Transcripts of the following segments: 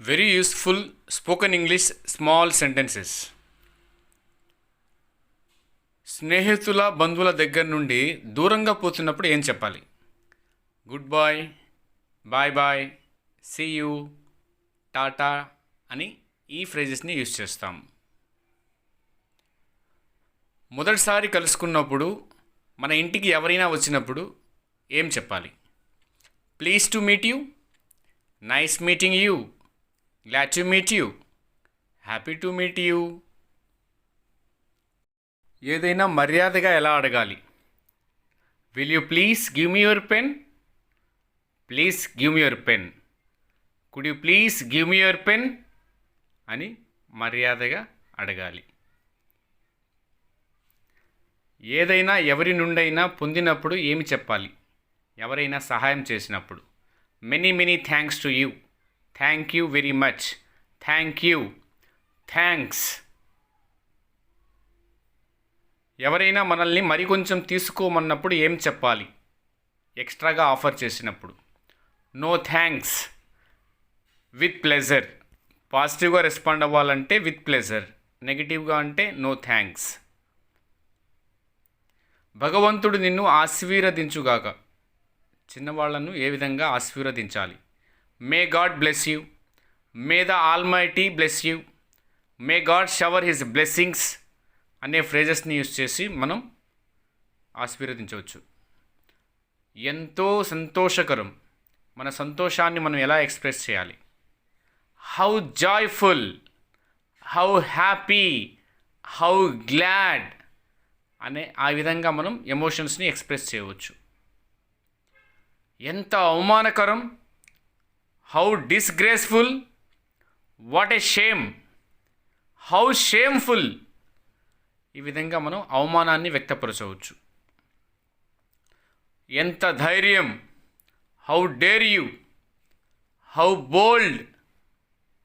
Very useful spoken English small sentences. స్నేహితుల బంధువుల దగ్గర నుండి దూరంగా పోతున్నప్పుడు ఏం చెప్పాలి? Goodbye, bye bye, see you, tata అని ఈ ఫ్రేజెస్ని యూజ్ చేస్తాం. మొదటిసారి కలుసుకున్నప్పుడు మన ఇంటికి ఎవరైనా వచ్చినప్పుడు ఏం చెప్పాలి? Please to meet you, nice meeting you, glad to meet you, happy to meet you. ఏదైనా మర్యాదగా ఎలా అడగాలి? Will you please give me your pen, please give me your pen, could you please give me your pen అని మర్యాదగా అడగాలి. ఏదైనా ఎవరి నుండైనా పొందినప్పుడు ఏమి చెప్పాలి? ఎవరైనా సహాయం చేసినప్పుడు many many thanks to you, thank you very much, thank you, thanks. ఎవరైనా మనల్ని మరికొంచెం తీసుకోమన్నప్పుడు ఏం చెప్పాలి? ఎక్స్ట్రాగా ఆఫర్ చేసినప్పుడు నో థ్యాంక్స్, విత్ ప్లెజర్. పాజిటివ్గా రెస్పాండ్ అవ్వాలంటే విత్ ప్లెజర్, నెగిటివ్గా అంటే నో థ్యాంక్స్. భగవంతుడు నిన్ను ఆశీర్వదించుగాక. చిన్నవాళ్లను ఏ విధంగా ఆశీర్వదించాలి? May God bless you, may the almighty bless you, may God shower his blessings అనే ఫ్రేజెస్ని యూజ్ చేసి మనం ఆశీర్వదించవచ్చు. ఎంతో సంతోషకరం. మన సంతోషాన్ని మనం ఎలా ఎక్స్ప్రెస్ చేయాలి? How joyful, how happy, how glad అనే ఆ విధంగా మనం ఎమోషన్స్ని ఎక్స్ప్రెస్ చేయవచ్చు. ఎంత అవమానకరం, how disgraceful, what a shame, how shameful. ఈ విధంగా మనం అవమానాన్ని వ్యక్తపరచవచ్చు. ఎంత ధైర్యం, how dare you, how bold,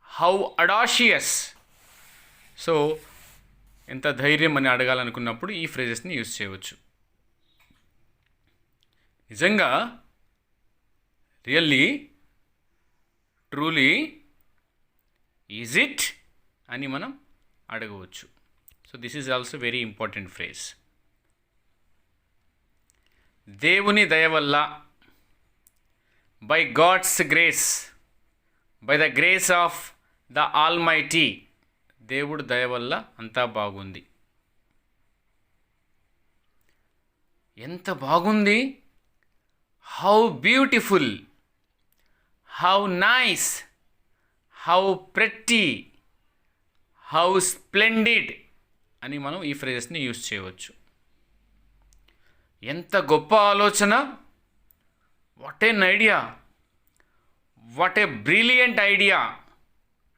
how audacious. So ఎంత ధైర్యం అని అడగాలనుకున్నప్పుడు ఈ ఫ్రేజెస్ని యూజ్ చేయవచ్చు. నిజంగా, రియల్లీ, ట్రూలీ, ఈజ్ ఇట్ అని మనం అడగవచ్చు. So this is also very important phrase. దేవుని దయ వల్ల, by God's grace, by the grace of the Almighty. దేవుడు దయ వల్ల అంతా బాగుంది. ఎంత బాగుంది, how beautiful, how nice, how pretty, how splendid అని మనం ఈ ఫ్రేజెస్ని యూజ్ చేయవచ్చు. ఎంత గొప్ప ఆలోచన, what an idea, what a brilliant idea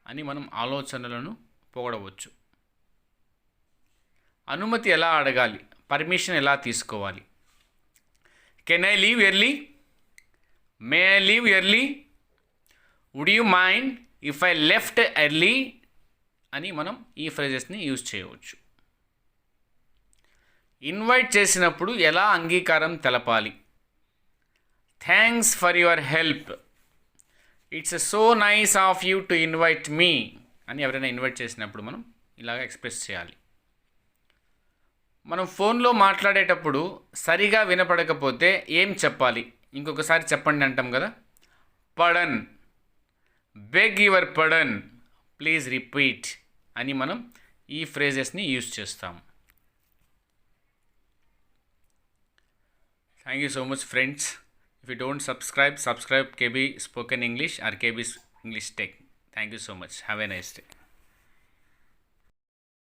అని మనం ఆలోచనలను పొగడవచ్చు. అనుమతి ఎలా అడగాలి? పర్మిషన్ ఎలా తీసుకోవాలి? Can I leave early, may I leave early, would you mind if I left early అని మనం ఈ ఫ్రేజెస్ని యూజ్ చేయవచ్చు. ఇన్వైట్ చేసినప్పుడు ఎలా అంగీకారం తెలపాలి? Thanks for your help, it's so nice of you to invite me అని ఎవరైనా ఇన్వైట్ చేసినప్పుడు మనం ఇలాగ ఎక్స్ప్రెస్ చేయాలి. మనం ఫోన్లో మాట్లాడేటప్పుడు సరిగా వినపడకపోతే ఏం చెప్పాలి? ఇంకొకసారి చెప్పండి అంటాం కదా. పడన్, బెగ్ యువర్ పడన్, ప్లీజ్ రిపీట్ అని మనం ఈ ఫ్రేజెస్ని యూజ్ చేస్తాం. Thank you so much friends. If you don't subscribe KB Spoken English or KB English Tech. Thank you so much. Have a nice day.